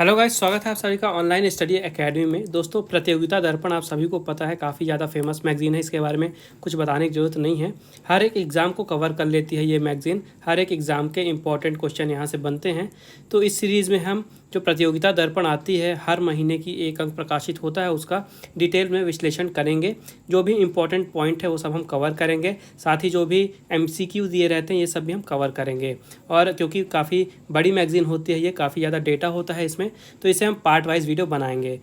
Hello guys, स्वागत है आप सभी का ऑनलाइन स्टडी एकेडमी में। दोस्तों, प्रतियोगिता दर्पण आप सभी को पता है, काफ़ी ज़्यादा फेमस मैगज़ीन है। इसके बारे में कुछ बताने की ज़रूरत नहीं है। हर एक एग्ज़ाम को कवर कर लेती है ये मैगज़ीन। हर एक एग्ज़ाम के इंपॉर्टेंट क्वेश्चन यहाँ से बनते हैं। तो इस सीरीज़ में हम जो प्रतियोगिता दर्पण आती है, हर महीने की एक अंक प्रकाशित होता है, उसका डिटेल में विश्लेषण करेंगे। जो भी इंपॉर्टेंट पॉइंट है वो सब हम कवर करेंगे। साथ ही जो भी MCQ दिए रहते हैं ये सब भी हम कवर करेंगे। और क्योंकि काफ़ी बड़ी मैगज़ीन होती है, ये काफ़ी ज़्यादा डेटा होता है इसमें, तो इसे हम पार्ट वाइज वीडियो बनाएंगे।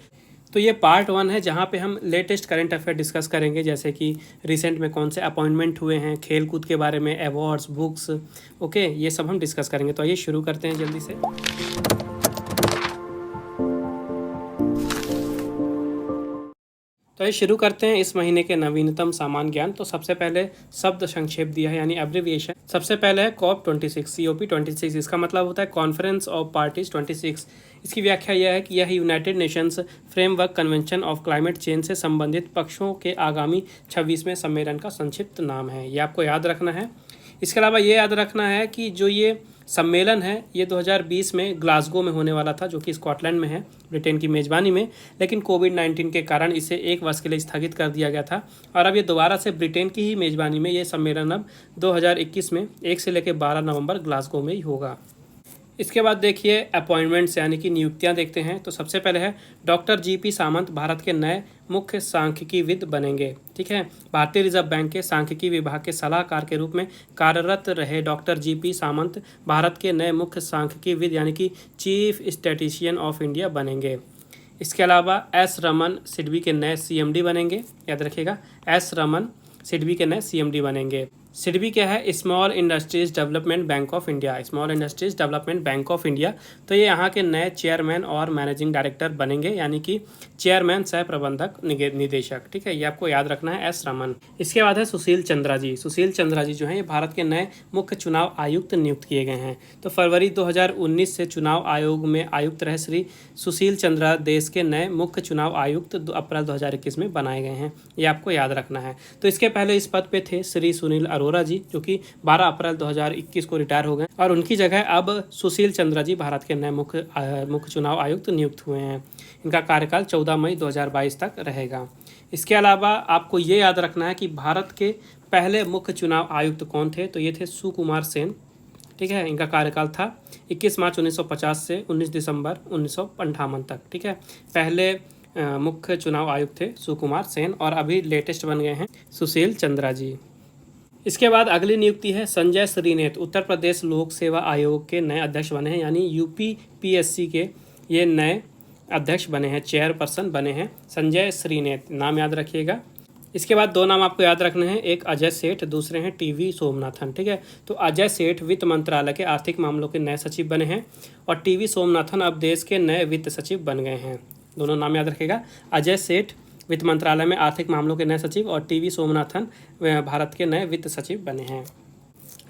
तो ये पार्ट 1 है, जहाँ पे हम लेटेस्ट करंट अफेयर डिस्कस करेंगे, जैसे कि रिसेंट में कौन से अपॉइंटमेंट हुए हैं, खेल कूद के बारे में, अवार्ड्स, बुक्स, ओके, ये सब हम डिस्कस करेंगे। तो आइए शुरू करते हैं जल्दी से। तो ये शुरू करते हैं इस महीने के नवीनतम सामान्य ज्ञान। तो सबसे पहले शब्द संक्षेप दिया है, यानी एब्रिविएशन। सबसे पहले है COP26, COP26। इसका मतलब होता है कॉन्फ्रेंस ऑफ पार्टीज 26। इसकी व्याख्या यह है कि यह United Nations framework convention of climate change से संबंधित पक्षों के आगामी 26वें सम्मेलन का संक्षिप्त नाम है। ये आपको याद रखना है। इसके अलावा ये याद रखना है कि जो ये सम्मेलन है ये 2020 में ग्लासगो में होने वाला था, जो कि स्कॉटलैंड में है, ब्रिटेन की मेज़बानी में। लेकिन कोविड-19 के कारण इसे 1 वर्ष के लिए स्थगित कर दिया गया था और अब ये दोबारा से ब्रिटेन की ही मेज़बानी में ये सम्मेलन अब 2021 में 1 से लेकर 12 नवंबर ग्लासगो में ही होगा। इसके बाद देखिए अपॉइंटमेंट्स यानी कि नियुक्तियां देखते हैं। तो सबसे पहले है डॉक्टर GP सामंत भारत के नए मुख्य सांख्यिकीविद बनेंगे। ठीक है, भारतीय रिजर्व बैंक के सांख्यिकी विभाग के सलाहकार के रूप में कार्यरत रहे डॉक्टर GP सामंत भारत के नए मुख्य सांख्यिकीविद यानी कि चीफ स्टैटिस्टिशियन ऑफ इंडिया बनेंगे। इसके अलावा S रमन सिडबी के नए CMD बनेंगे। याद रखिएगा, S रमन सिडबी के नए CMD बनेंगे। सिडबी क्या है? Small industries development bank of India, small industries development bank of India. तो ये यहाँ के नए चेयरमैन और मैनेजिंग डायरेक्टर बनेंगे, यानी कि चेयरमैन सह प्रबंधक निदेशक। ठीक है, ये आपको याद रखना है, S रमन। इसके बाद है सुशील चंद्रा जी। सुशील चंद्रा जी जो हैं ये भारत के नए मुख्य चुनाव आयुक्त नियुक्त किए गए हैं। तो फरवरी 2019 से चुनाव आयोग में आयुक्त रहे श्री सुशील चंद्रा देश के नए मुख्य चुनाव आयुक्त अप्रैल 2021 में बनाए गए हैं। ये आपको याद रखना है। तो इसके पहले इस पद पे थे श्री सुनील अरोरा जी, जो कि 12 अप्रैल 2021 को रिटायर हो गए और उनकी जगह अब सुशील चंद्रा जी भारत के नए मुख्य चुनाव आयुक्त नियुक्त हुए हैं। इनका कार्यकाल 14 मई 2022 तक रहेगा। इसके अलावा आपको ये याद रखना है कि भारत के पहले मुख्य चुनाव आयुक्त कौन थे? तो ये थे सुकुमार सेन। ठीक है, इनका कार्यकाल था 21 मार्च 1950 से 19 दिसंबर 1958 तक। ठीक है, पहले मुख्य चुनाव आयुक्त थे सुकुमार सेन और अभी लेटेस्ट बन गए हैं सुशील चंद्रा जी। इसके बाद अगली नियुक्ति है संजय श्रीनेत, उत्तर प्रदेश लोक सेवा आयोग के नए अध्यक्ष बने हैं, यानी UPPSC के ये नए अध्यक्ष बने हैं, चेयरपर्सन बने हैं संजय श्रीनेत, नाम याद रखिएगा। इसके बाद 2 नाम आपको याद रखने हैं, एक अजय सेठ, दूसरे हैं TV सोमनाथन। ठीक है, तो अजय सेठ वित्त मंत्रालय के आर्थिक मामलों के नए सचिव बने हैं और TV सोमनाथन अब देश के नए वित्त सचिव बन गए हैं। दोनों नाम याद रखिएगा, अजय सेठ वित्त मंत्रालय में आर्थिक मामलों के नए सचिव और TV सोमनाथन भारत के नए वित्त सचिव बने हैं।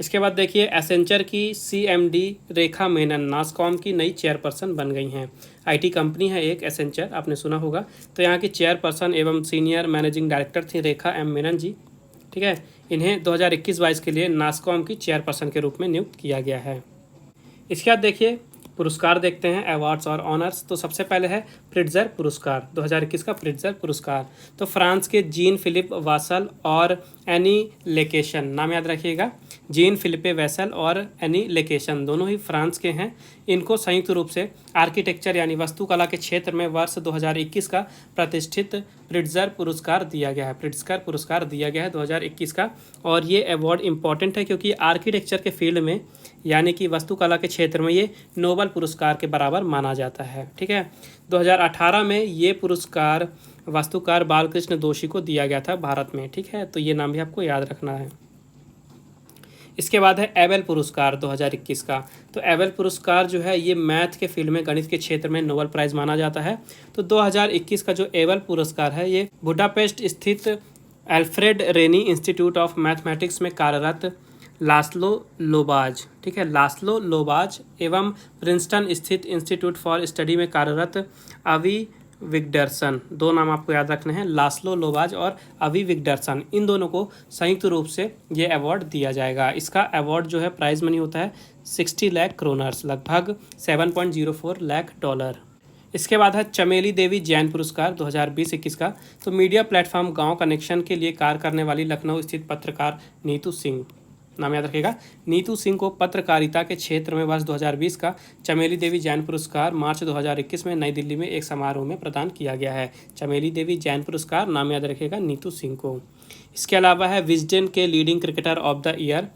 इसके बाद देखिए एसेंचर की CMD रेखा मेनन नासकॉम की नई चेयरपर्सन बन गई हैं। IT कंपनी है एक एसेंचर, आपने सुना होगा। तो यहाँ की चेयरपर्सन एवं सीनियर मैनेजिंग डायरेक्टर थी रेखा M मेनन जी। ठीक है, इन्हें 2021-22 के लिए नासकॉम की चेयरपर्सन के रूप में नियुक्त किया गया है। इसके बाद देखिए पुरस्कार देखते हैं, अवार्ड्स और ऑनर्स। तो सबसे पहले है प्रिट्जर पुरस्कार, 2021 का प्रिट्जर पुरस्कार। तो फ्रांस के जीन फिलिप वासल और एनी लेकेशन, नाम याद रखिएगा, जीन फिलिपे वैसल और एनी लेकेशन दोनों ही फ्रांस के हैं। इनको संयुक्त रूप से आर्किटेक्चर यानी वास्तुकला के क्षेत्र में वर्ष 2021 का प्रतिष्ठित प्रिट्जर पुरस्कार दिया गया है। प्रिट्जर पुरस्कार दिया गया है 2021 का। और ये अवार्ड इम्पॉर्टेंट है क्योंकि आर्किटेक्चर के फील्ड में यानी कि वास्तुकला के क्षेत्र में ये नोबल पुरस्कार के बराबर माना जाता है। ठीक है, 2018 में ये पुरस्कार वास्तुकार बालकृष्ण दोषी को दिया गया था भारत में। ठीक है, तो ये नाम भी आपको याद रखना है। इसके बाद है एबेल पुरस्कार 2021 का। तो एबेल पुरस्कार जो है ये मैथ के फील्ड में, गणित के क्षेत्र में नोबेल प्राइज़ माना जाता है। तो 2021 का जो एबेल पुरस्कार है ये बुडापेस्ट स्थित Alfred rainy institute of mathematics में कार्यरत लास्लो लोबाज, ठीक है, लास्लो लोबाज एवं प्रिंसटन स्थित इंस्टीट्यूट फॉर स्टडी में कार्यरत अवी विगडरसन, 2 नाम आपको याद रखने हैं, लास्लो लोबाज और अवी विगडरसन, इन दोनों को संयुक्त रूप से ये अवार्ड दिया जाएगा। इसका अवार्ड जो है प्राइज मनी होता है 60 लाख क्रोनर्स, लगभग $7.04 लाख। इसके बाद है चमेली देवी जैन पुरस्कार 2020-21 का। तो मीडिया प्लेटफॉर्म गांव कनेक्शन के लिए कार्य करने वाली लखनऊ स्थित पत्रकार नीतू सिंह, नाम याद रखिएगा, नीतू सिंह को पत्रकारिता के क्षेत्र में वर्ष 2020 का चमेली देवी जैन पुरस्कार मार्च 2021 में नई दिल्ली में एक समारोह में प्रदान किया गया है। चमेली देवी जैन पुरस्कार, नाम याद रखिएगा, नीतू सिंह को। इसके अलावा है विजडन के leading cricketer of the year.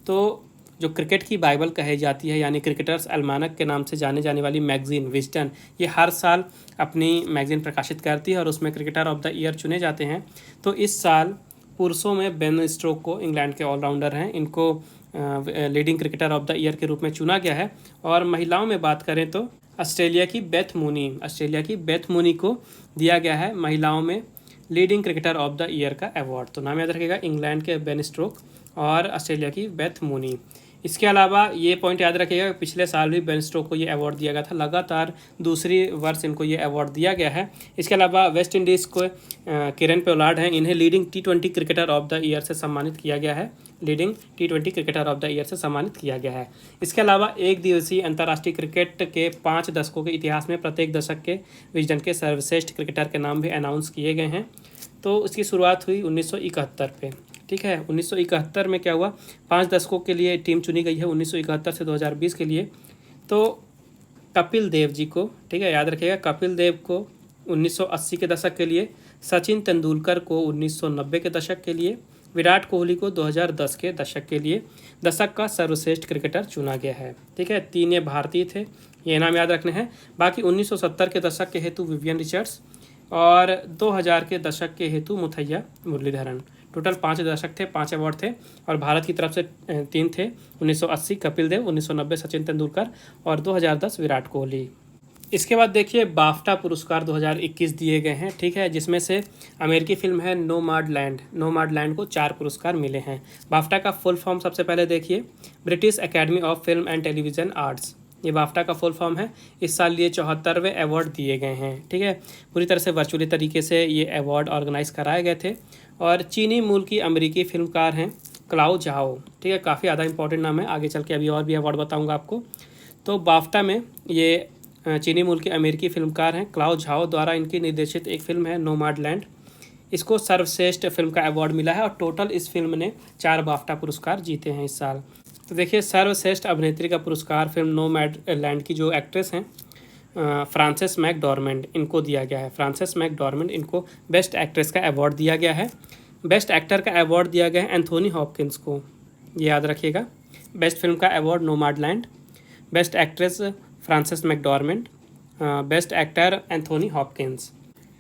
तो जो क्रिकेट की बाइबल कही जाती है, यानी क्रिकेटर्स अलमानक के नाम से जाने जाने वाली मैगजीन विजडन, ये हर साल अपनी मैगजीन प्रकाशित करती है और उसमें क्रिकेटर ऑफ द ईयर चुने जाते हैं। तो इस साल पुरुषों में बेन स्टोक्स को, इंग्लैंड के ऑलराउंडर हैं, इनको leading cricketer of the year के रूप में चुना गया है। और महिलाओं में बात करें तो ऑस्ट्रेलिया की बेथ मूनी को दिया गया है महिलाओं में leading cricketer of the year का अवार्ड। तो नाम याद रखिएगा, इंग्लैंड के बेन स्टोक्स और ऑस्ट्रेलिया की बेथ मूनी। इसके अलावा ये पॉइंट याद रखिएगा, पिछले साल भी बेन स्टोक्स को ये अवार्ड दिया गया था, लगातार दूसरी वर्ष इनको ये अवार्ड दिया गया है। इसके अलावा वेस्ट इंडीज़ को किरण पोलार्ड हैं, इन्हें leading T20 cricketer of the year से सम्मानित किया गया है। Leading T20 cricketer of the year से सम्मानित किया गया है। इसके अलावा एक दिवसीय अंतर्राष्ट्रीय क्रिकेट के 5 दशकों के इतिहास में प्रत्येक दशक के विजडन के सर्वश्रेष्ठ क्रिकेटर के नाम भी अनाउंस किए गए हैं। तो उसकी शुरुआत हुई 1971 पे, ठीक है। 1971 में क्या हुआ, 5 दशकों के लिए टीम चुनी गई है 1971 से 2020 के लिए। तो कपिल देव जी को, ठीक है, याद रखिएगा, कपिल देव को 1980 के दशक के लिए, सचिन तेंदुलकर को 1990 के दशक के लिए, विराट कोहली को 2010 के दशक के लिए दशक का सर्वश्रेष्ठ क्रिकेटर चुना गया है, ठीक है। 3 ये भारतीय थे, ये नाम याद रखने हैं। बाकी 1970 के दशक के हेतु विवियन रिचर्ड्स और 2000 के दशक के हेतु मुथैया मुरलीधरन। टोटल 5 दशक थे, 5 अवार्ड थे और भारत की तरफ से 3 थे। 1980 कपिल देव, 1990 सचिन तेंदुलकर और 2010 विराट कोहली। इसके बाद देखिए बाफ्टा पुरस्कार 2021 दिए गए हैं, ठीक है, जिसमें से अमेरिकी फिल्म है नोमाडलैंड को 4 पुरस्कार मिले हैं। बाफ्टा का फुल फॉर्म सबसे पहले देखिए, British academy of film and television arts, ये बाफ्टा का फुल फॉर्म है। इस साल ये 74वें अवार्ड दिए गए हैं, ठीक है। पूरी तरह से वर्चुअली तरीके से ये अवार्ड ऑर्गेनाइज कराए गए थे। और चीनी मूल की अमेरिकी फिल्मकार हैं क्लाओ झाओ, ठीक है, काफ़ी ज़्यादा इंपॉर्टेंट नाम है, आगे चल के अभी और भी अवार्ड बताऊंगा आपको। तो बाफ्टा में ये चीनी मूल के अमेरिकी फिल्मकार हैं क्लाओ झाओ द्वारा इनकी निर्देशित एक फिल्म है नोमाडलैंड, इसको सर्वश्रेष्ठ फिल्म का अवार्ड मिला है और टोटल इस फिल्म ने 4 बाफ्टा पुरस्कार जीते हैं इस साल। तो देखिए सर्वश्रेष्ठ अभिनेत्री का पुरस्कार फिल्म नोमैडलैंड की जो एक्ट्रेस हैं फ्रांसेस मैकडॉर्मेंड, इनको दिया गया है। फ्रांसेस मैकडॉर्मेंड, इनको बेस्ट एक्ट्रेस का अवार्ड दिया गया है। बेस्ट एक्टर का अवार्ड दिया गया है एंथोनी हॉपकिंस को, ये याद रखिएगा। बेस्ट फिल्म का award Nomadland, best actress Frances McDormand, best actor Anthony Hopkins.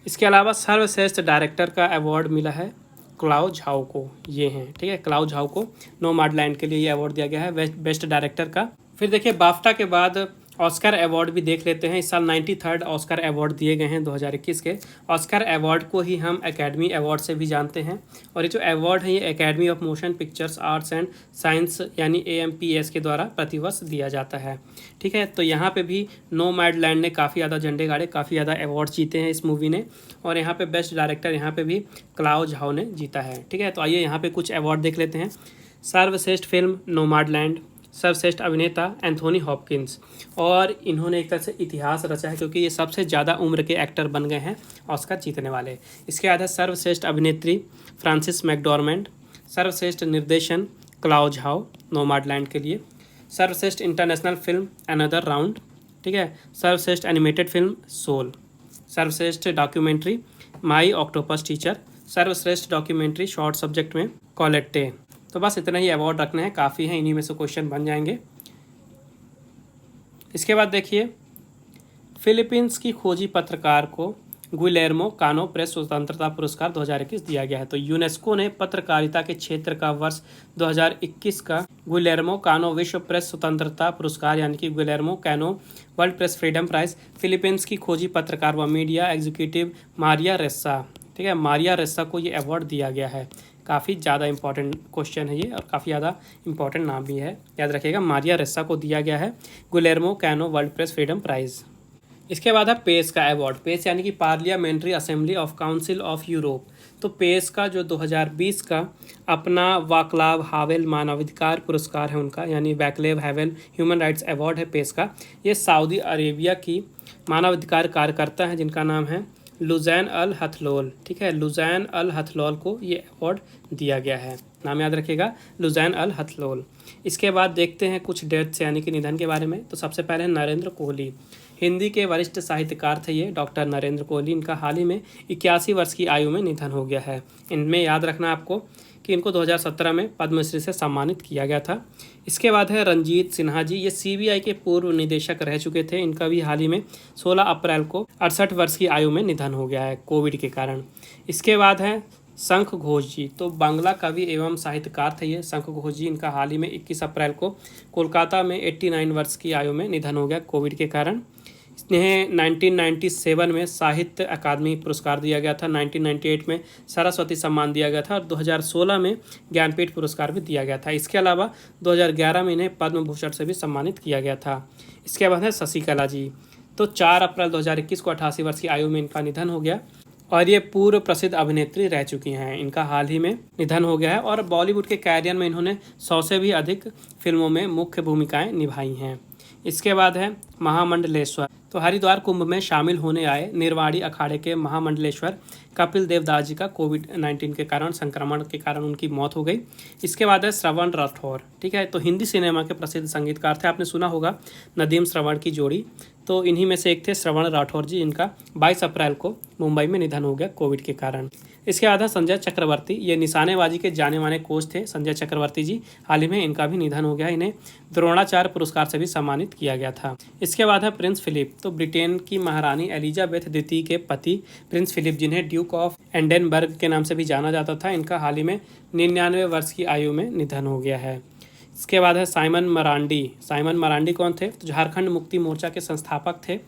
इसके अलावा सर्वश्रेष्ठ डायरेक्टर का अवार्ड मिला है क्लाओ झाओ को, ये हैं, ठीक है, क्लाओ झाओ को नोमैडलैंड के लिए ये अवार्ड दिया गया है बेस्ट डायरेक्टर का। फिर देखिए बाफ्टा के बाद ऑस्कर अवार्ड भी देख लेते हैं। इस साल 93rd ऑस्कर अवार्ड दिए गए हैं 2021 के। ऑस्कर अवार्ड को ही हम एकेडमी अवार्ड से भी जानते हैं और ये जो अवार्ड है ये academy of motion pictures arts and science यानी AMPS के द्वारा प्रतिवर्ष दिया जाता है, ठीक है। तो यहाँ पे भी नोमैडलैंड ने काफ़ी ज़्यादा झंडे गाड़े, काफ़ी ज़्यादा अवार्ड जीते हैं इस मूवी ने। और यहाँ पे बेस्ट डायरेक्टर यहाँ पे भी क्लाओ झाओ ने जीता है, ठीक है। तो आइए यहाँ पे कुछ अवार्ड देख लेते हैं। सर्वश्रेष्ठ फिल्म नोमैडलैंड, सर्वश्रेष्ठ अभिनेता एंथोनी हॉपकिंस, और इन्होंने एक तरह से इतिहास रचा है क्योंकि ये सबसे ज़्यादा उम्र के एक्टर बन गए हैं ऑस्कर जीतने वाले। इसके बाद है सर्वश्रेष्ठ अभिनेत्री फ्रांसिस मैकडॉर्मेंड, सर्वश्रेष्ठ निर्देशन क्लाओ झाओ नोमैडलैंड के लिए, सर्वश्रेष्ठ इंटरनेशनल फिल्म अनदर राउंड, ठीक है, सर्वश्रेष्ठ एनिमेटेड फिल्म सोल, सर्वश्रेष्ठ डॉक्यूमेंट्री माई ऑक्टोपस टीचर, सर्वश्रेष्ठ डॉक्यूमेंट्री शॉर्ट सब्जेक्ट में कॉलेट्टे। तो बस इतना ही अवार्ड रखने हैं, काफ़ी हैं, इन्हीं में से क्वेश्चन बन जाएंगे। इसके बाद देखिए फिलीपींस की खोजी पत्रकार को गुइलेर्मो कानो प्रेस स्वतंत्रता पुरस्कार 2021 दिया गया है। तो यूनेस्को ने पत्रकारिता के क्षेत्र का वर्ष 2021 का गुइलेर्मो कानो विश्व प्रेस स्वतंत्रता पुरस्कार यानी कि Guillermo Cano world press freedom prize Philippines की खोजी पत्रकार व मीडिया एग्जीक्यूटिव मारिया रेस्सा, ठीक है, मारिया रेस्सा को ये अवार्ड दिया गया है। काफ़ी ज़्यादा इंपॉर्टेंट क्वेश्चन है ये और काफ़ी ज़्यादा इंपॉर्टेंट नाम भी है, याद रखिएगा। मारिया रेस्सा को दिया गया है Guillermo Cano world press freedom price. इसके बाद है पेस का अवार्ड। पेस यानी कि parliamentary assembly of council of Europe. तो पेस का जो 2020 का अपना वाक्लाव हावेल मानवाधिकार पुरस्कार है उनका, यानी वैक्लेव हैवेल ह्यूमन राइट्स अवार्ड है पेस का। ये सऊदी अरेबिया की मानवाधिकार कार्यकर्ता है जिनका नाम है लुजैन अल हथलोल। ठीक है, लुजैन अल हथलोल को ये अवार्ड दिया गया है, नाम याद रखिएगा, लुजैन अल हथलोल। इसके बाद देखते हैं कुछ डेथ्स यानी कि निधन के बारे में। तो सबसे पहले नरेंद्र कोहली, हिंदी के वरिष्ठ साहित्यकार थे ये डॉक्टर नरेंद्र कोहली। इनका हाल ही में 81 वर्ष की आयु में निधन हो गया है। इनमें याद रखना आपको कि इनको 2017 में पद्मश्री से सम्मानित किया गया था। इसके बाद है रंजीत सिन्हा जी, ये सीबीआई के पूर्व निदेशक रह चुके थे। इनका भी हाल ही में 16 अप्रैल को 68 वर्ष की आयु में निधन हो गया है कोविड के कारण। इसके बाद है शंख घोष जी, तो बांग्ला कवि एवं साहित्यकार थे ये शंख घोष जी। इनका हाल ही में 21 अप्रैल को कोलकाता में 89 वर्ष की आयु में निधन हो गया कोविड के कारण। इन्हें 1997 में साहित्य अकादमी पुरस्कार दिया गया था, 1998 में सरस्वती सम्मान दिया गया था और 2016 में ज्ञानपीठ पुरस्कार भी दिया गया था। इसके अलावा 2011 में इन्हें पद्म भूषण से भी सम्मानित किया गया था। इसके बाद है शशिकला जी, तो 4 अप्रैल 2021 को 88 वर्ष की आयु में इनका निधन हो गया और ये पूर्व प्रसिद्ध अभिनेत्री रह चुकी हैं। इनका हाल ही में निधन हो गया है और बॉलीवुड के कैरियर में इन्होंने 100 से भी अधिक फिल्मों में मुख्य भूमिकाएं निभाई हैं। इसके बाद है महामंडलेश्वर, तो हरिद्वार कुंभ में शामिल होने आए निर्वाणी अखाड़े के महामंडलेश्वर कपिल देवदास जी का कोविड-19 के कारण संक्रमण के कारण उनकी मौत हो गई। इसके बाद है श्रवण राठौर। ठीक है, तो हिंदी सिनेमा के प्रसिद्ध संगीतकार थे, आपने सुना होगा नदीम श्रवण की जोड़ी, तो इन्हीं में से एक थे श्रवण राठौर जी। इनका 22 अप्रैल को मुंबई में निधन हो गया कोविड के कारण। इसके बाद है संजय चक्रवर्ती, ये निशानेबाजी के जाने माने कोच थे संजय चक्रवर्ती जी। हाल ही में इनका भी निधन हो गया, इन्हें द्रोणाचार्य पुरस्कार से भी सम्मानित किया गया था। इसके बाद है प्रिंस फिलिप, तो ब्रिटेन की महारानी एलिजाबेथ द्वितीय के पति प्रिंस फिलिप जिन्हें ड्यूक ऑफ एंडेनबर्ग के नाम से भी जाना जाता था, इनका हाल ही में 99 वर्ष की आयु में निधन हो गया है। इसके बाद है साइमन मरांडी। साइमन मरांडी कौन थे? तो झारखंड मुक्ति मोर्चा के संस्थापक थे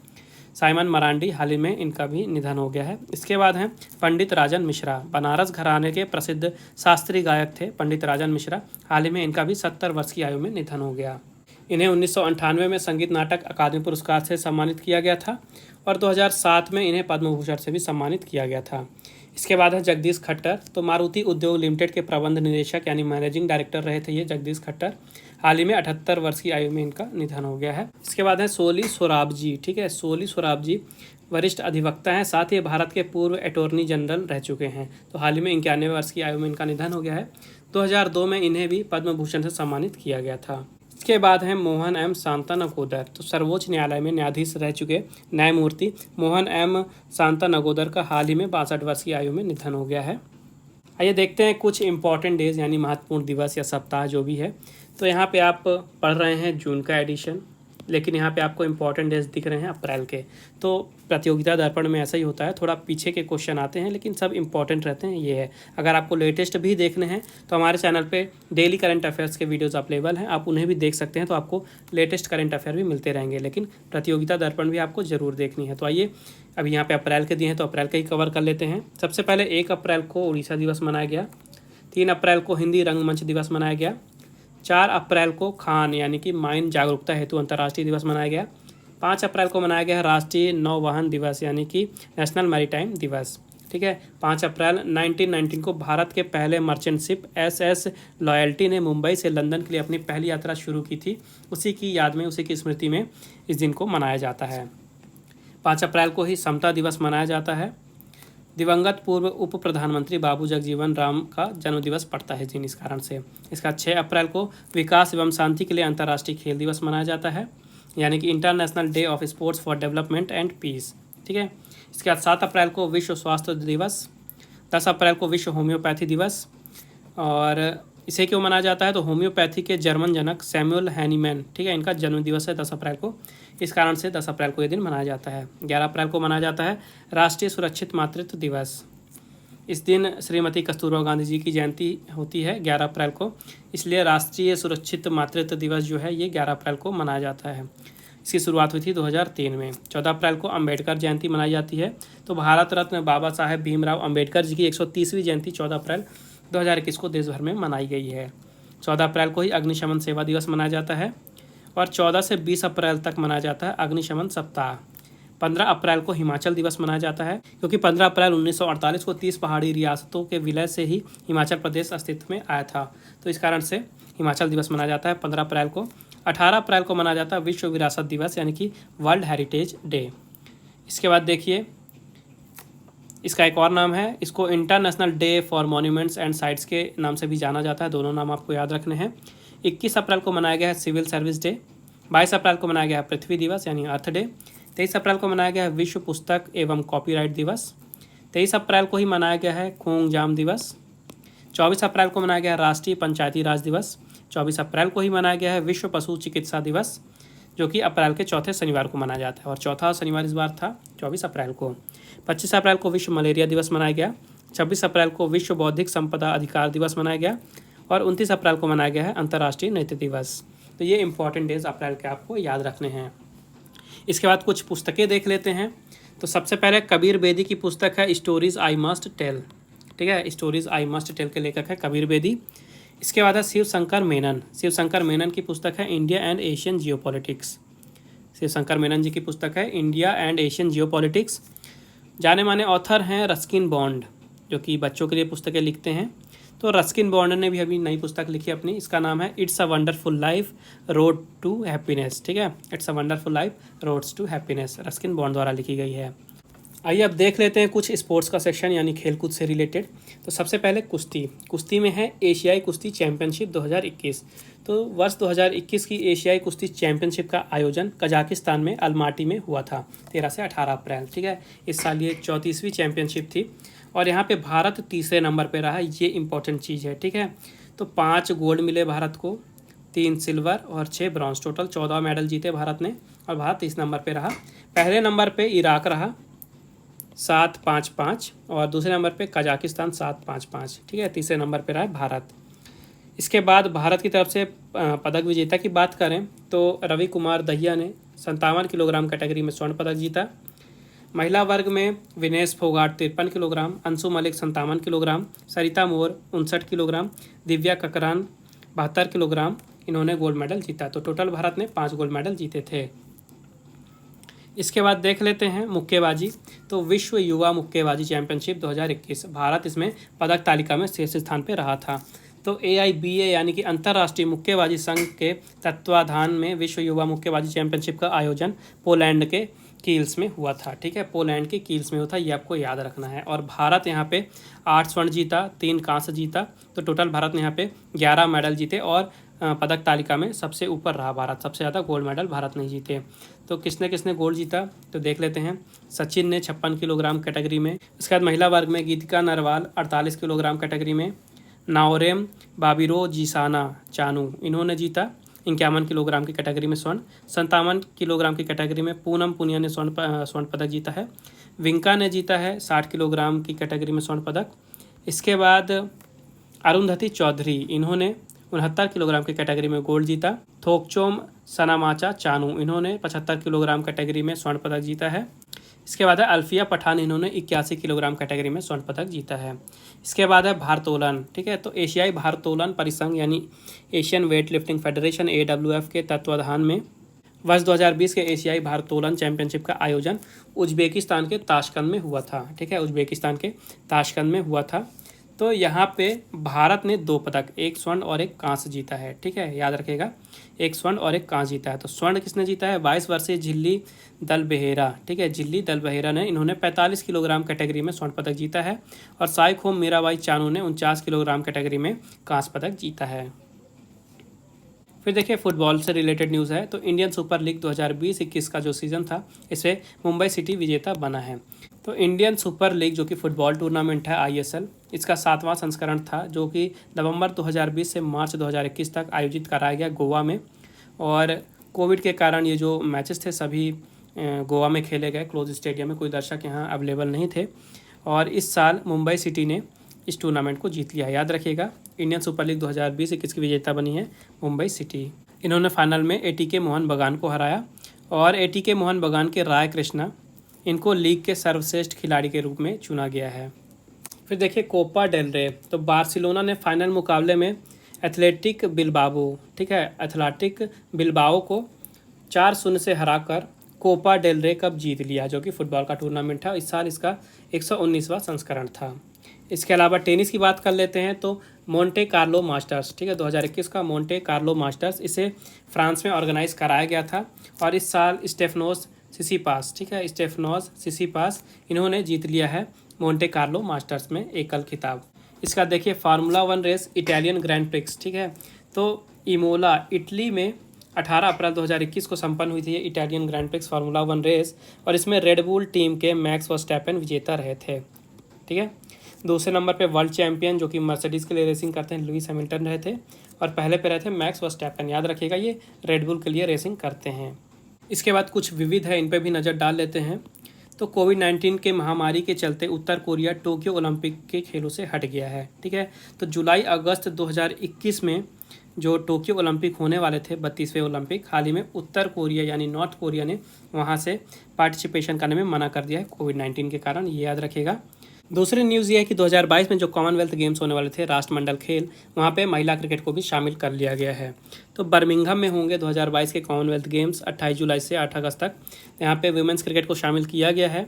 साइमन मरांडी, हाल ही में इनका भी निधन हो गया है। इसके बाद हैं पंडित राजन मिश्रा, बनारस घराने के प्रसिद्ध शास्त्रीय गायक थे पंडित राजन मिश्रा। हाल ही में इनका भी 70 वर्ष की आयु में निधन हो गया। इन्हें 1998 में संगीत नाटक अकादमी पुरस्कार से सम्मानित किया गया था और 2007 में इन्हें पद्म भूषण से भी सम्मानित किया गया था। इसके बाद है जगदीश खट्टर, तो मारुति उद्योग लिमिटेड के प्रबंध निदेशक यानी मैनेजिंग डायरेक्टर रहे थे ये जगदीश खट्टर। हाल ही में 78 वर्ष की आयु में इनका निधन हो गया है। इसके बाद है सोली सोराब जी। ठीक है, सोली सोराब जी वरिष्ठ अधिवक्ता हैं, साथ ही भारत के पूर्व अटॉर्नी जनरल रह चुके हैं। तो हाल ही में 91 वर्ष की आयु में इनका निधन हो गया है। 2002 में इन्हें भी पद्म भूषण से सम्मानित किया गया था। इसके बाद हैं मोहन एम शांतनगोदर, तो सर्वोच्च न्यायालय में न्यायाधीश रह चुके न्यायमूर्ति मोहन एम शांतनगोदर का हाल ही में 62 वर्ष की आयु में निधन हो गया है। आइए देखते हैं कुछ इंपॉर्टेंट डेज यानी महत्वपूर्ण दिवस या सप्ताह जो भी है। तो यहाँ पे आप पढ़ रहे हैं जून का एडिशन, लेकिन यहाँ पे आपको इंपॉर्टेंट डेज दिख रहे हैं अप्रैल के। तो प्रतियोगिता दर्पण में ऐसा ही होता है, थोड़ा पीछे के क्वेश्चन आते हैं लेकिन सब इंपॉर्टेंट रहते हैं, ये है। अगर आपको लेटेस्ट भी देखने हैं तो हमारे चैनल पे डेली करंट अफेयर्स के वीडियोस अवेलेबल हैं, आप उन्हें भी देख सकते हैं, तो आपको लेटेस्ट करंट अफेयर भी मिलते रहेंगे। लेकिन प्रतियोगिता दर्पण भी आपको ज़रूर देखनी है। तो आइए अभी यहाँ पे अप्रैल के दिए हैं तो अप्रैल का ही कवर कर लेते हैं। सबसे पहले 1 अप्रैल को उड़ीसा दिवस मनाया गया। 3 अप्रैल को हिंदी रंगमंच दिवस मनाया गया। 4 अप्रैल को खान यानी कि माइन जागरूकता हेतु अंतर्राष्ट्रीय दिवस मनाया गया। 5 अप्रैल को मनाया गया राष्ट्रीय नौवहन दिवस यानी कि नेशनल मैरीटाइम दिवस। ठीक है, 5 अप्रैल 1919 को भारत के पहले मर्चेंट शिप SS लॉयल्टी ने मुंबई से लंदन के लिए अपनी पहली यात्रा शुरू की थी। उसी की याद में, उसी की स्मृति में इस दिन को मनाया जाता है। 5 अप्रैल को ही समता दिवस मनाया जाता है। दिवंगत पूर्व उप प्रधानमंत्री बाबू जगजीवन राम का जन्मदिवस पड़ता है जिन इस कारण से। इसका 6 अप्रैल को विकास एवं शांति के लिए अंतर्राष्ट्रीय खेल दिवस मनाया जाता है, यानी कि international day of sports for development and peace. ठीक है, इसके बाद 7 अप्रैल को विश्व स्वास्थ्य दिवस। 10 अप्रैल को विश्व होम्योपैथी दिवस। और इसे क्यों मनाया जाता है? तो होम्योपैथी के जर्मन जनक सैमुअल हैनीमैन, ठीक है, इनका जन्म दिवस है 10 अप्रैल को, इस कारण से 10 अप्रैल को ये दिन मनाया जाता है। 11 अप्रैल को मनाया जाता है राष्ट्रीय सुरक्षित मातृत्व दिवस। इस दिन श्रीमती कस्तूरबा गांधी जी की जयंती होती है 11 अप्रैल को, इसलिए राष्ट्रीय सुरक्षित मातृत्व दिवस जो है ये 11 अप्रैल को मनाया जाता है। इसकी शुरुआत हुई थी 2003 में। 14 अप्रैल को अंबेडकर जयंती मनाई जाती है। तो भारत रत्न बाबा साहेब भीमराव अंबेडकर जी की 130वीं जयंती 14 अप्रैल 2021 को देश भर में मनाई गई है। 14 अप्रैल को ही अग्निशमन सेवा दिवस मनाया जाता है और 14 से 20 अप्रैल तक मनाया जाता है अग्निशमन सप्ताह। 15 अप्रैल को हिमाचल दिवस मनाया जाता है, क्योंकि 15 अप्रैल 1948 को 30 पहाड़ी रियासतों के विलय से ही हिमाचल प्रदेश अस्तित्व में आया था। तो इस कारण से हिमाचल दिवस मनाया जाता है 15 अप्रैल को। 18 अप्रैल को मनाया जाता है विश्व विरासत दिवस यानी कि वर्ल्ड हेरिटेज डे। इसके बाद देखिए इसका एक और नाम है, इसको international day for monuments and sites के नाम से भी जाना जाता है। दोनों नाम आपको याद रखने हैं। 21 अप्रैल को मनाया गया है सिविल सर्विस डे। 22 अप्रैल को मनाया गया है पृथ्वी दिवस यानी अर्थ डे। 23 अप्रैल को मनाया गया है विश्व पुस्तक एवं कॉपीराइट दिवस। 23 अप्रैल को ही मनाया गया है खोंगजाम दिवस। 24 अप्रैल को मनाया गया है राष्ट्रीय पंचायती राज दिवस। 24 अप्रैल को ही मनाया गया है विश्व पशु चिकित्सा दिवस, जो कि अप्रैल के चौथे शनिवार को मनाया जाता है, और चौथा शनिवार इस बार था 24 अप्रैल को। 25 अप्रैल को विश्व मलेरिया दिवस मनाया गया। 26 अप्रैल को विश्व बौद्धिक संपदा अधिकार दिवस मनाया गया, और 29 अप्रैल को मनाया गया है अंतर्राष्ट्रीय नृत्य दिवस। तो ये इंपॉर्टेंट डेज अप्रैल के आपको याद रखने हैं। इसके बाद कुछ पुस्तकें देख लेते हैं। तो सबसे पहले कबीर बेदी की पुस्तक है स्टोरीज आई मस्ट टेल। ठीक है, स्टोरीज आई मस्ट टेल के लेखक है कबीर बेदी। इसके बाद है शिव शंकर मेनन। शिव शंकर मेनन की पुस्तक है India and Asian geopolitics. Shiv Shankar Menon ji की पुस्तक है इंडिया एंड एशियन जियोपॉलिटिक्स। जाने माने ऑथर हैं रस्किन बॉन्ड, जो कि बच्चों के लिए पुस्तकें लिखते हैं। तो रस्किन बॉन्ड ने भी अभी नई पुस्तक लिखी अपनी, इसका नाम है it's a wonderful life road to happiness. ठीक है, it's a wonderful life roads to happiness Ruskin Bond द्वारा लिखी गई है। आइए अब देख लेते हैं कुछ स्पोर्ट्स का सेक्शन यानी खेलकूद से रिलेटेड। तो सबसे पहले कुश्ती में है एशियाई कुश्ती चैंपियनशिप 2021। तो वर्ष 2021 की एशियाई कुश्ती चैंपियनशिप का आयोजन कजाकिस्तान में अल्माटी में हुआ था 13 से 18 अप्रैल। ठीक है, इस साल ये 34वीं चैंपियनशिप थी, और यहाँ पे भारत तीसरे नंबर पे रहा। ये इंपॉर्टेंट चीज़ है। ठीक है, तो 5 गोल्ड मिले भारत को, 3 सिल्वर और 6 ब्रॉन्ज, टोटल 14 मेडल जीते भारत ने, और भारत 30 नंबर पे रहा। पहले नंबर पे इराक रहा 7-5-5, और दूसरे नंबर पे कजाकिस्तान 7-5-5। ठीक है, तीसरे नंबर पे रहा है भारत। इसके बाद भारत की तरफ से पदक विजेता की बात करें तो रवि कुमार दहिया ने 57 किलोग्राम कैटेगरी में स्वर्ण पदक जीता। महिला वर्ग में विनेश फोगाट 53 किलोग्राम, अंशु मलिक 57 किलोग्राम, सरिता मोर 59 किलोग्राम, दिव्या ककरान 72 किलोग्राम, इन्होंने गोल्ड मेडल जीता। तो टोटल भारत ने 5 गोल्ड मेडल जीते थे। इसके बाद देख लेते हैं मुक्केबाजी। तो विश्व युवा मुक्केबाजी चैंपियनशिप 2021, भारत इसमें पदक तालिका में शीर्ष स्थान पर रहा था। तो AIBA यानी कि अंतर्राष्ट्रीय मुक्केबाजी संघ के तत्वाधान में विश्व युवा मुक्केबाजी चैंपियनशिप का आयोजन पोलैंड के कील्स में हुआ था। ठीक है, पोलैंड के कील्स में हुआ था, ये आपको याद रखना है। और भारत यहाँ पे 8 स्वर्ण जीता, 3 कांस्य जीता। तो टोटल भारत ने यहाँ पे 11 मेडल जीते, और पदक तालिका में सबसे ऊपर रहा भारत। सबसे ज़्यादा गोल्ड मेडल भारत ने जीते। तो किसने किसने गोल्ड जीता तो देख लेते हैं। सचिन ने 56 किलोग्राम कैटेगरी में। इसके बाद महिला वर्ग में गीतिका नरवाल 48 किलोग्राम कैटेगरी में, नाओरेम बाबिरो जीसाना चानू इन्होंने जीता 51 किलोग्राम की कैटेगरी में स्वर्ण। 57 किलोग्राम की कैटेगरी में पूनम पुनिया ने स्वर्ण पदक जीता है। विंका ने जीता है 60 किलोग्राम की कैटेगरी में स्वर्ण पदक। इसके बाद अरुंधति चौधरी, इन्होंने 69 किलोग्राम की कैटेगरी में गोल्ड जीता। थोकचोम सनामाचा चानू, इन्होंने 75 किलोग्राम कैटेगरी में स्वर्ण पदक जीता है। इसके बाद है अल्फिया पठान, इन्होंने 81 किलोग्राम कैटेगरी में स्वर्ण पदक जीता है। इसके बाद है भारोत्तोलन। ठीक है, तो एशियाई भारोत्तोलन परिसंघ यानी Asian weight lifting federation AWF के तत्वाधान में वर्ष 2020 के एशियाई भारोत्तोलन चैंपियनशिप का आयोजन उज्बेकिस्तान के ताशकंद में हुआ था। ठीक है, उज्बेकिस्तान के ताशकंद में हुआ था। तो यहाँ पे भारत ने 2 पदक, 1 स्वर्ण और 1 कांस्य जीता है। ठीक है, याद रखिएगा, 1 स्वर्ण और 1 कांस्य जीता है। तो स्वर्ण किसने जीता है 22 वर्षीय झिल्ली दल बेहेरा। ठीक है, झिल्ली दल बेहेरा ने, इन्होंने 45 किलोग्राम कैटेगरी में स्वर्ण पदक जीता है। और साइखोम मीराबाई चानू ने 49 किलोग्राम कैटेगरी में कांस्य पदक जीता है। फिर देखिए फुटबॉल से रिलेटेड न्यूज़ है। तो इंडियन सुपर लीग 2020-21 का जो सीज़न था, इसे मुंबई सिटी विजेता बना है। तो इंडियन सुपर लीग जो कि फुटबॉल टूर्नामेंट है ISL, इसका 7वां संस्करण था, जो कि नवंबर 2020 से मार्च 2021 तक आयोजित कराया गया गोवा में। और कोविड के कारण ये जो मैचेस थे सभी गोवा में खेले गए, क्लोज स्टेडियम में, कोई दर्शक यहाँ अवेलेबल नहीं थे। और इस साल मुंबई सिटी ने इस टूर्नामेंट को जीत लिया। याद रखिएगा, इंडियन सुपर लीग 2020-21 की विजेता बनी है मुंबई सिटी। इन्होंने फाइनल में ATK मोहन बगान को हराया, और ATK मोहन बगान के राय कृष्णा, इनको लीग के सर्वश्रेष्ठ खिलाड़ी के रूप में चुना गया है। फिर देखिए कोपा डेल रे। तो बार्सिलोना ने फाइनल मुकाबले में एथलेटिक बिलबाओ को 4-0 से हराकर कोपा डेल रे कप जीत लिया, जो कि फुटबॉल का टूर्नामेंट था। इस साल इसका 119वां संस्करण था। इसके अलावा टेनिस की बात कर लेते हैं तो मोंटे कार्लो मास्टर्स, ठीक है, 2021 का मोंटे कार्लो मास्टर्स, इसे फ्रांस में ऑर्गेनाइज कराया गया था। और इस साल स्टेफनोस सिसिपास, ठीक है, स्टेफनोस सिसिपास, इन्होंने जीत लिया है मोंटे कार्लो मास्टर्स में एकल खिताब। इसका देखिए formula 1 race Italian grand prix, ठीक है, तो इमोला इटली में 18 अप्रैल 2021 को संपन्न हुई थी ये Italian grand prix formula 1 race, और इसमें रेडबुल टीम के मैक्स वर्स्टैपेन विजेता रहे थे, ठीक है। दूसरे नंबर पे वर्ल्ड चैंपियन जो कि मर्सिडीज़ के लिए रेसिंग करते हैं लुइस हैमिल्टन रहे थे, और पहले पे रहे थे मैक्स वर्स्टैपेन। याद रखिएगा ये रेडबुल के लिए रेसिंग करते हैं। इसके बाद कुछ विविध है, इन पे भी नज़र डाल लेते हैं। तो कोविड-19 के महामारी के चलते उत्तर कोरिया टोक्यो ओलंपिक के खेलों से हट गया है, ठीक है। तो जुलाई अगस्त 2021 में जो टोक्यो ओलंपिक होने वाले थे, 32वें ओलंपिक, हाल ही में उत्तर कोरिया यानी नॉर्थ कोरिया ने वहाँ से पार्टिसिपेशन करने में मना कर दिया है कोविड-19 के कारण, ये याद रखिएगा। दूसरी न्यूज़ ये है कि 2022 में जो कॉमनवेल्थ गेम्स होने वाले थे, राष्ट्रमंडल खेल, वहाँ पे महिला क्रिकेट को भी शामिल कर लिया गया है। तो बर्मिंघम में होंगे 2022 के कॉमनवेल्थ गेम्स 28 जुलाई से 8 अगस्त तक। यहाँ पे वुमेंस क्रिकेट को शामिल किया गया है।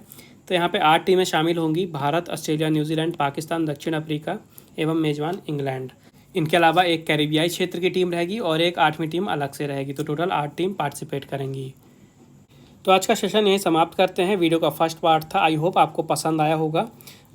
तो यहाँ पे 8 टीमें शामिल होंगी, भारत, ऑस्ट्रेलिया, न्यूजीलैंड, पाकिस्तान, दक्षिण अफ्रीका एवं मेजबान इंग्लैंड। इनके अलावा एक कैरिबियाई क्षेत्र की टीम रहेगी और एक 8वीं टीम अलग से रहेगी। तो टोटल 8 टीम पार्टिसिपेट करेंगी। तो आज का सेशन यहीं समाप्त करते हैं। वीडियो का फर्स्ट पार्ट था, आई होप आपको पसंद आया होगा,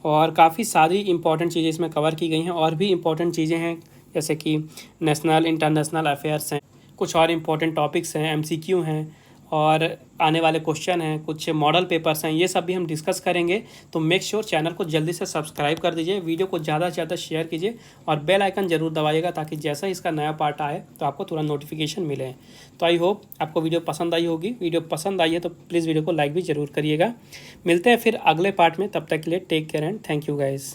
और काफ़ी सारी इंपॉर्टेंट चीज़ें इसमें कवर की गई हैं। और भी इंपॉर्टेंट चीज़ें हैं जैसे कि नेशनल इंटरनेशनल अफेयर्स हैं, कुछ और इंपॉर्टेंट टॉपिक्स हैं, MCQ हैं, और आने वाले क्वेश्चन हैं, कुछ मॉडल पेपर्स हैं, ये सब भी हम डिस्कस करेंगे। तो मेक श्योर चैनल को जल्दी से सब्सक्राइब कर दीजिए, वीडियो को ज़्यादा से ज़्यादा शेयर कीजिए और बेल आइकन जरूर दबाइएगा, ताकि जैसा ही इसका नया पार्ट आए तो आपको तुरंत नोटिफिकेशन मिले। तो आई होप आपको वीडियो पसंद आई होगी। वीडियो पसंद आई है तो प्लीज़ वीडियो को लाइक भी ज़रूर करिएगा। मिलते हैं फिर अगले पार्ट में, तब तक के लिए take care and thank you guys.